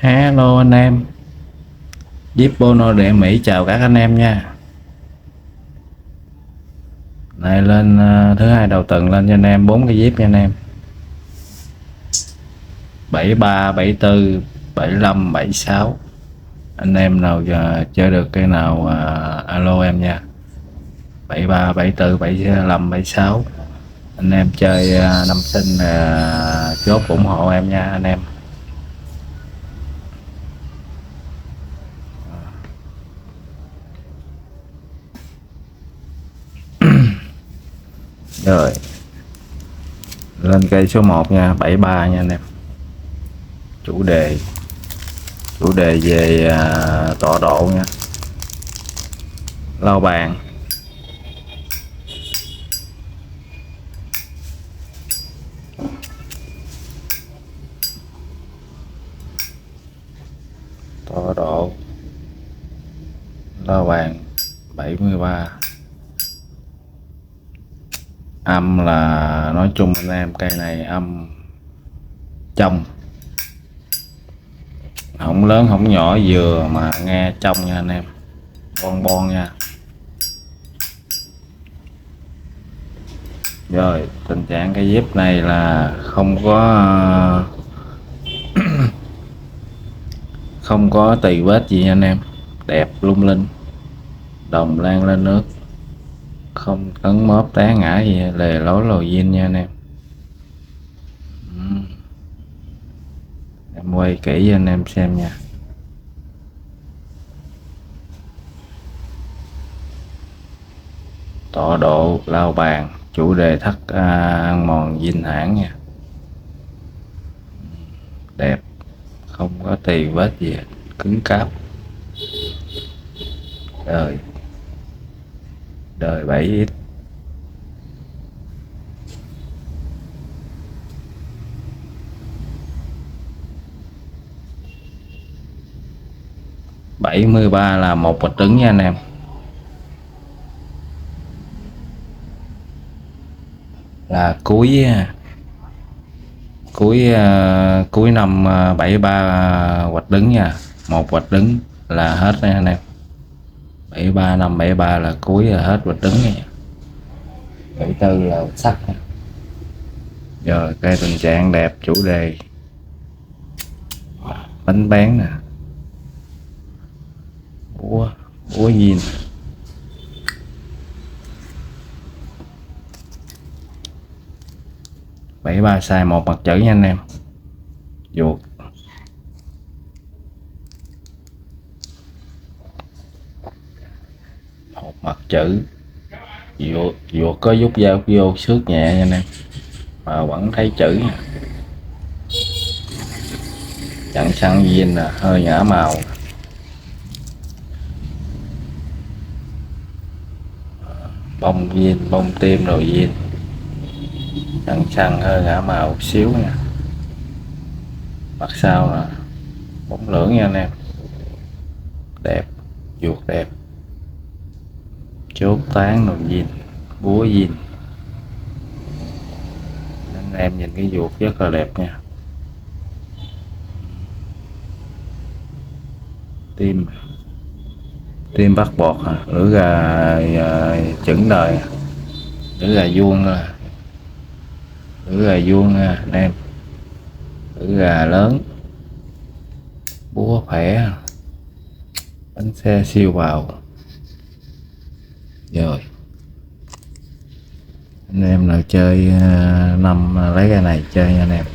Hello anh em, Zip Bono để Mỹ chào các anh em nha. Này lên thứ hai đầu tuần lên cho anh em 4 cái zip nha anh em. 73, 74, 75, 76. Anh em nào chơi được cái nào alo em nha. 73, 74, 75, 76. Anh em chơi năm sinh chốt ủng hộ em nha anh em. Rồi, lên cây số 1 nha, 73 nha anh em. Chủ đề về tọa độ nha, lau bàn, tọa độ, lau bàn 73. Âm là nói chung anh em, cây này âm trong, không lớn không nhỏ, vừa mà nghe trong nha anh em, bon bon nha. Rồi tình trạng cái dép này là không có tì vết gì nha anh em, đẹp lung linh, đồng lan lên nước, không cấn móp té ngã gì lề lối lồi zin nha anh em. Em quay kỹ cho anh em xem nha. Tọa độ, lau bàn, chủ đề thắt ăn mòn dinh hãng nha, đẹp, không có tì vết gì, cứng cáp. Đời đời 7x. Bảy mươi ba là một bịch trứng nha anh em, là cuối năm 73 hoạch đứng nha, một hoạch đứng là hết nha anh em. 73 năm 73 là cuối là hết hoạch đứng nha. 74 là sắc nha. Rồi cây tình trạng đẹp, chủ đề bánh bán nè, búa zin, 73 size một mặt chữ nha anh em. Vuột một mặt chữ, vuột có giúp dao vô xước nhẹ nha anh em, mà vẫn thấy chữ nha. Chặn xăng zin là hơi ngã màu, bông zin, bông tim rồi zin, chặn xăng hơi ngã màu xíu nha. Mặt sau là bóng lưỡng nha anh em, đẹp, vuột đẹp, chốt tán rồi zin, búa zin. Anh em nhìn cái vuột rất là đẹp nha. Tim bắt bọt lưỡi gà chững đời, lưỡi gà vuông, lưỡi gà vuông anh em, lưỡi gà lớn, búa khỏe, bánh xe siêu vào. Rồi anh em nào chơi năm lấy cái này chơi nha anh em.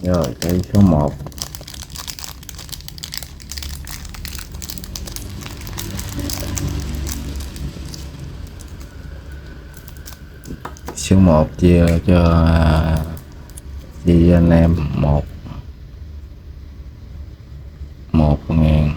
Rồi cây số 1, số 1 chia cho anh em 1.800,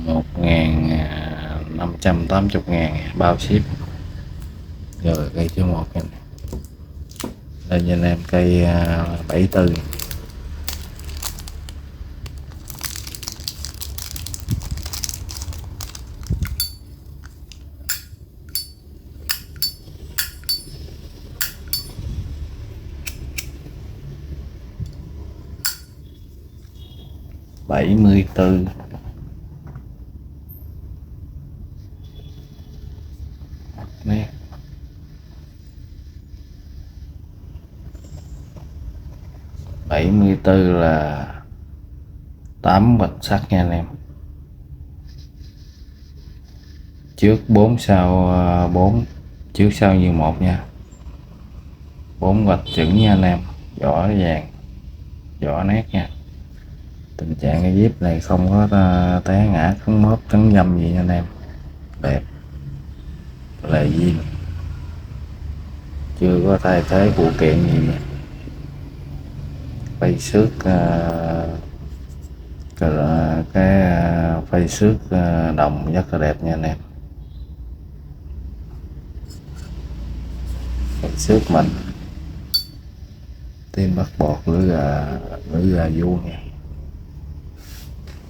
1.500 380.000 bao ship. Rồi cây số 1 này. Đây cho anh em cây 74. Bảy mươi tư. Nè. 74 là 8 bạch sắt nha anh em. Trước 4 sau 4, trước sau như một nha. 4 gạch chuẩn nha anh em, vỏ vàng, vỏ nét nha. Tình trạng cái dép này không có té ngã cắn móp cắn dâm gì nha anh em, đẹp là zin, chưa có thay thế phụ kiện gì. Phay xước phay xước đồng rất là đẹp nha anh em. Phay xước mình tim bắt bọt lưỡi gà vuông nha.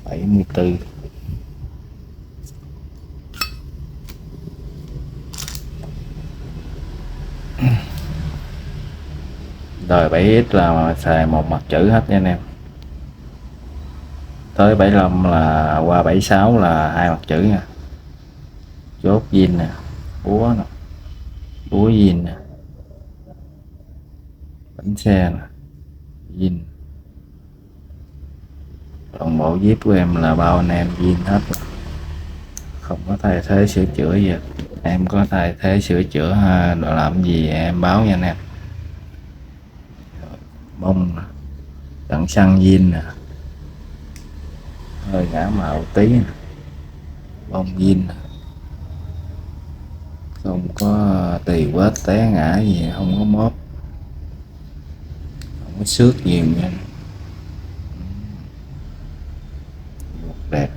74. Đời 7X là xài một mặt chữ hết nha anh em. Tới 75 là qua 76 là hai mặt chữ nha. Chốt zin nè, búa nè, búa zin nè, bánh xe nè, zin. Toàn bộ dép của em là bao anh em zin hết, không có thay thế sửa chữa gì. Em có thay thế sửa chữa đồ làm gì em báo nha anh em. Bông nè, đặng xăng zin nè, hơi ngã màu tí nè, bông zin nè, không có tì vết té ngã gì, không có móp, không có xước nhiều nha. Đẹp.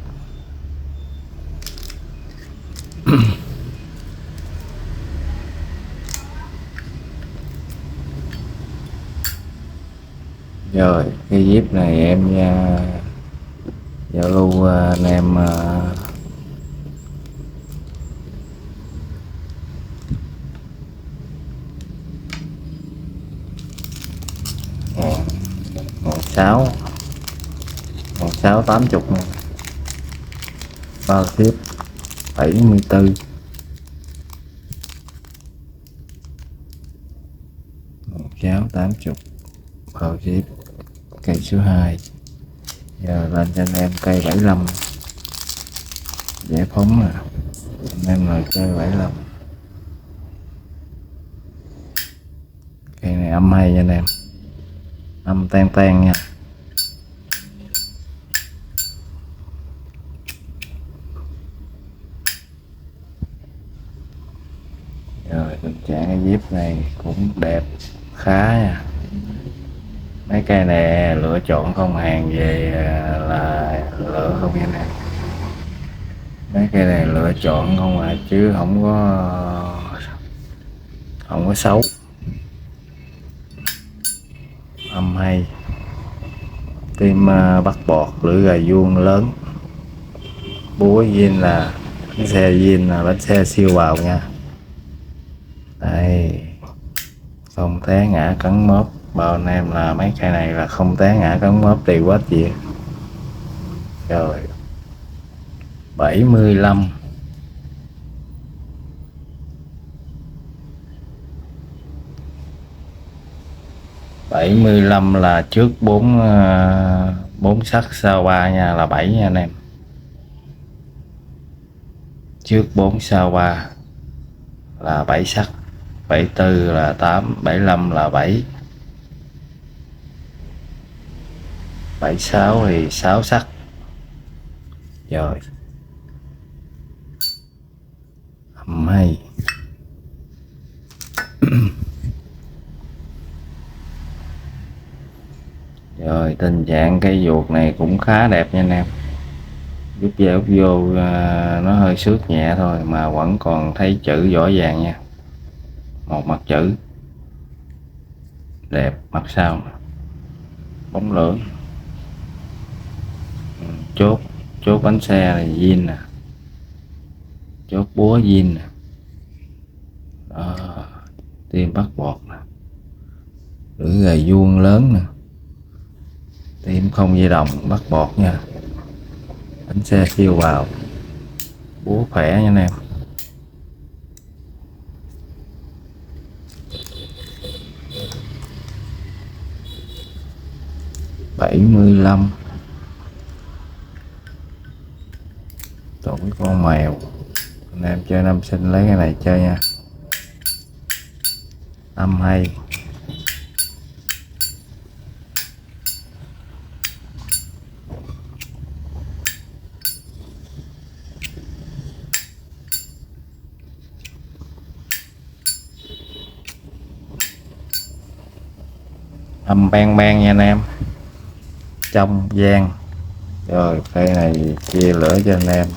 Rồi cái dép này em giao lưu anh em ngàn sáu 80 nè, bao ship 74. 80 bao ship. Cây số 2. Giờ lên cho anh em cây 75 giải phóng nè, anh em là cây 75. Cây này âm hay nha anh em, âm tan tan nha. Rồi tình trạng cái dép này cũng đẹp khá nha. Mấy cây này lựa chọn không hàng về là lựa không nha nè. Mấy cây này lựa chọn không chứ không có xấu. Âm hay, tim bắt bọt, lưỡi gà vuông lớn, búa zin là bánh xe zin là bánh xe siêu bào nha. Đây, không té ngã cắn móp, bao anh em là mấy cây này là không té ngã cắn móp tì quết gì. Rồi 75. 75 là trước 4 sắt sau 3 nha, là 7 nha anh em. Trước 4 sau 3 là 7 sắt, 74 là 8, 75 là 7, 76 thì 6 sắt. Rồi hay. Rồi tình trạng cây ruột này cũng khá đẹp nha anh em, Rút ra rút vô nó hơi xước nhẹ thôi mà vẫn còn thấy chữ rõ ràng nha. Một mặt chữ đẹp, mặt sau bóng lưỡng. Chốt chốt bánh xe là zin nè, chốt búa zin nè. Đó, tim bắt bọt nè, lưỡi gầy vuông lớn nè, tim không dây đồng bắt bọt nha. Bánh xe siêu vào, búa khỏe nha anh em. 75 tuổi con mèo. Anh em chơi năm sinh lấy cái này chơi nha. Âm hay. Âm bang bang nha anh em. Trong gian. Rồi cây này chia lửa cho anh em.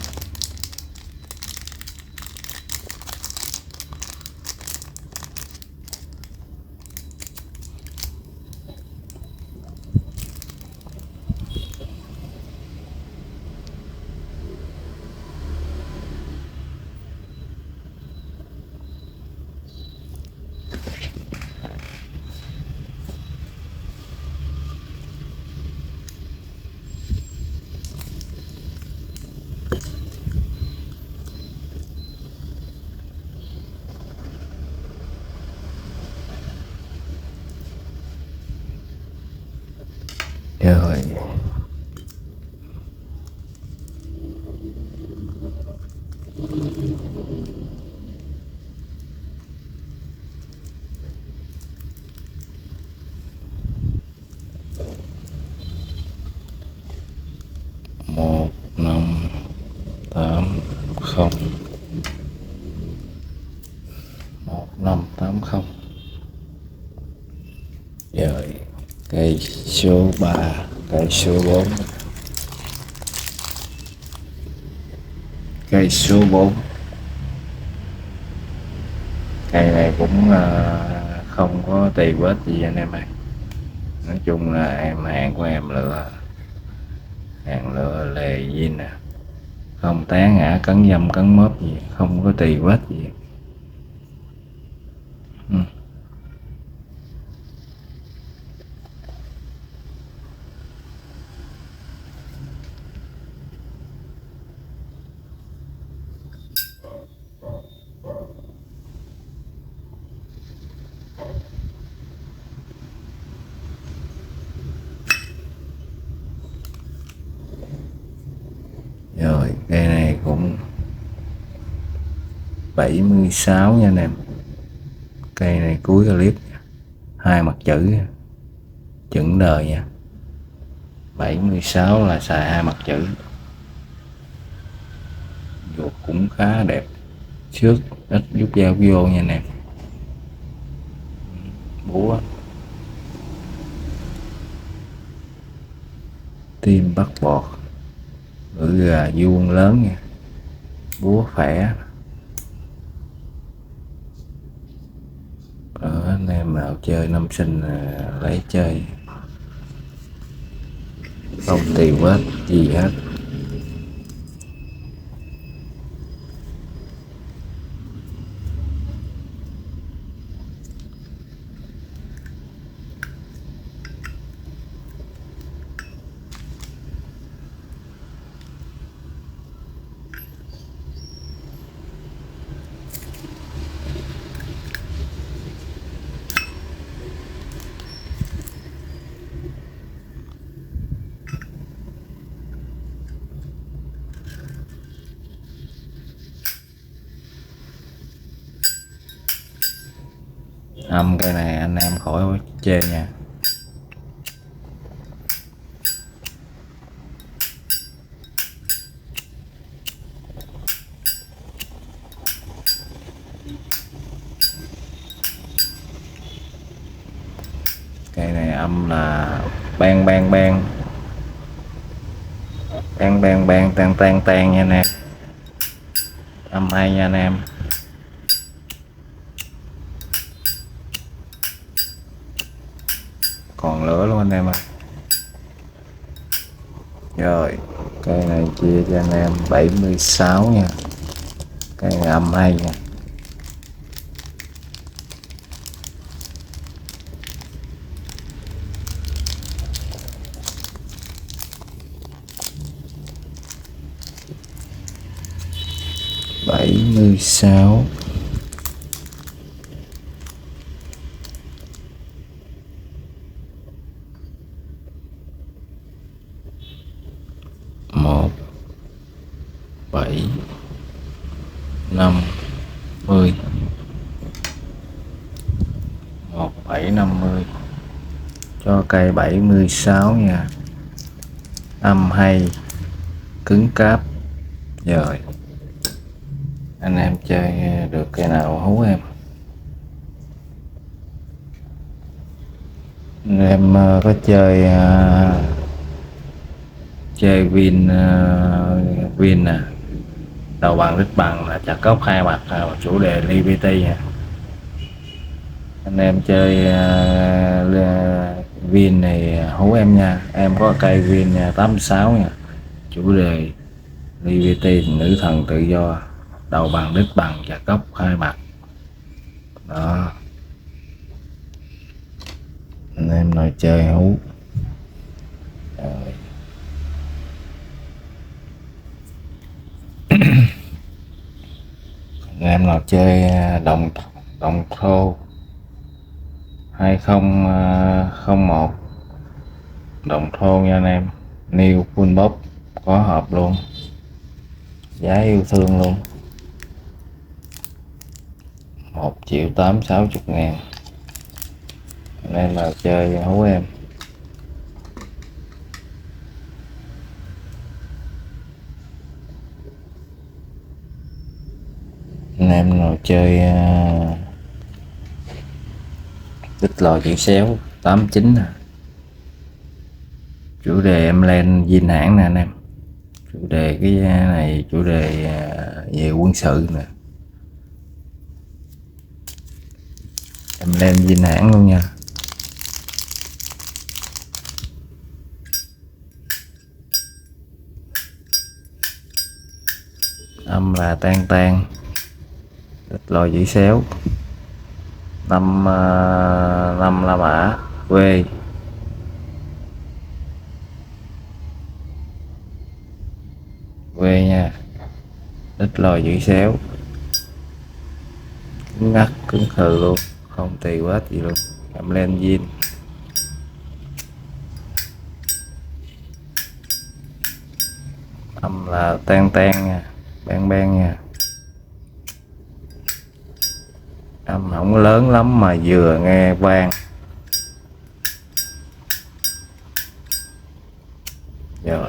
Rồi. Một năm tám không, 1580. Rồi cây số 3, cây số 4, cây số 4. Cây này cũng không có tì vết gì anh em ơi. Nói chung là hàng của em lựa hàng lựa lề zin nè, không té ngã cắn dâm cắn mớp gì, không có tì vết gì. Rồi cây này cũng 76 nha anh em. Cây này cuối clip, hai mặt chữ chững đời nha. 76 là xài hai mặt chữ. Ruột cũng khá đẹp, trước ít rút dao vô nha anh em. Búa tim bắt bọt, lưỡi gà vuông lớn nha, búa khỏe. Ở anh em nào chơi năm sinh lấy chơi, không tì vết gì hết. Âm cái này anh em khỏi chê nha. Cây này âm là bang bang bang. bang bang bang tan tan tan nha anh em. Âm hay nha anh em. Còn lửa luôn anh em ơi. Rồi cây này chia cho anh em 76 nha. Cây này âm hay nha. Bảy mươi sáu. Một bảy năm mươi. 1750 cho cây 76 nha. Âm hay, cứng cáp. Rồi anh em chơi được cây nào hú em. Anh em có chơi Vin nè, đầu bằng đít bằng là chặt gốc hai mặt, chủ đề Liberty nha. Anh em chơi Vin này hú em nha. Em có cây Vin 86 nha, chủ đề Liberty, nữ thần tự do, đầu bằng đít bằng, chặt gốc hai mặt đó. Anh em nào chơi hú. Rồi. Anh em nào chơi đồng thô 2001 đồng thô nha anh em. New full box có hộp luôn, giá yêu thương luôn, 1.860.000. Anh em nào chơi hú em. Anh em nào chơi đít lò chữ xéo 89 nè, chủ đề em lên Vin hãng nè anh em. Chủ đề cái này chủ đề về quân sự nè, em lên Vin hãng luôn nha. Âm là tan tan, đít lò chữ xéo, năm La Mã quê. Quê nha, đít lò chữ xéo, cứng ngắt cứng khừ luôn, không tì quá gì luôn. Em lên Vin. Âm là tan tan nha, bang bang nha. Âm không lớn lắm mà vừa nghe vang. Rồi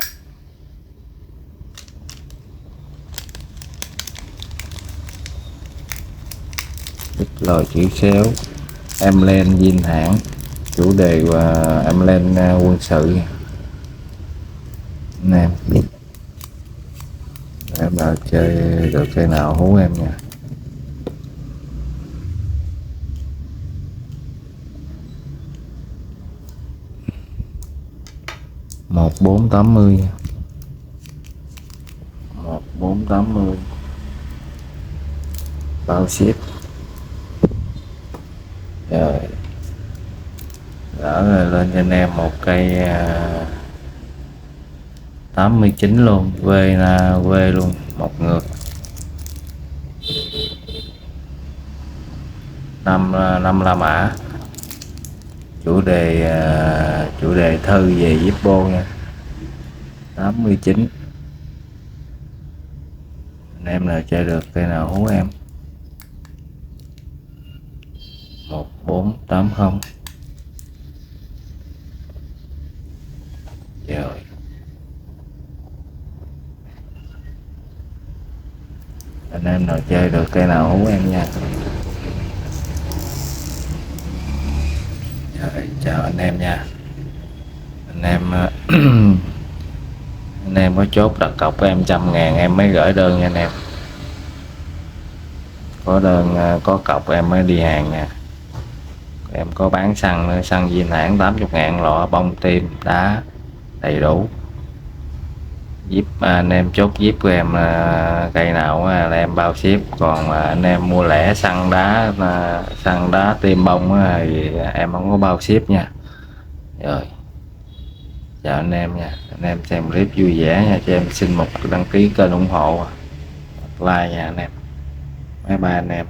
đít lò chữ xéo, em lên Vin hãng, chủ đề và em lên quân sự anh em. Em nào chơi được cây nào hú em nha. 1480, 1480 bao ship. Rồi đỡ rồi, lên cho anh em một cây 89 luôn, quê luôn, một ngược. Năm La Mã, chủ đề thư về Zippo nha, 89. Anh em nào chơi được cây nào hú em. 1480. Rồi anh em nào chơi được cây nào hú em nha. Rồi chào anh em nha. Anh em Anh em có chốt đặt cọc với em 100.000 em mới gửi đơn nha anh em. Có đơn có cọc em mới đi hàng nha. Em có bán xăng nữa, xăng Viên Hãn 80.000 lọ, bông tim đá đầy đủ. Zip anh em chốt zip của em cây nào là em bao ship, còn anh em mua lẻ xăng đá tim bông thì em không có bao ship nha. Rồi chào anh em nha, anh em xem clip vui vẻ nha, cho em xin một đăng ký kênh ủng hộ, like nha anh em. Bye bye anh em.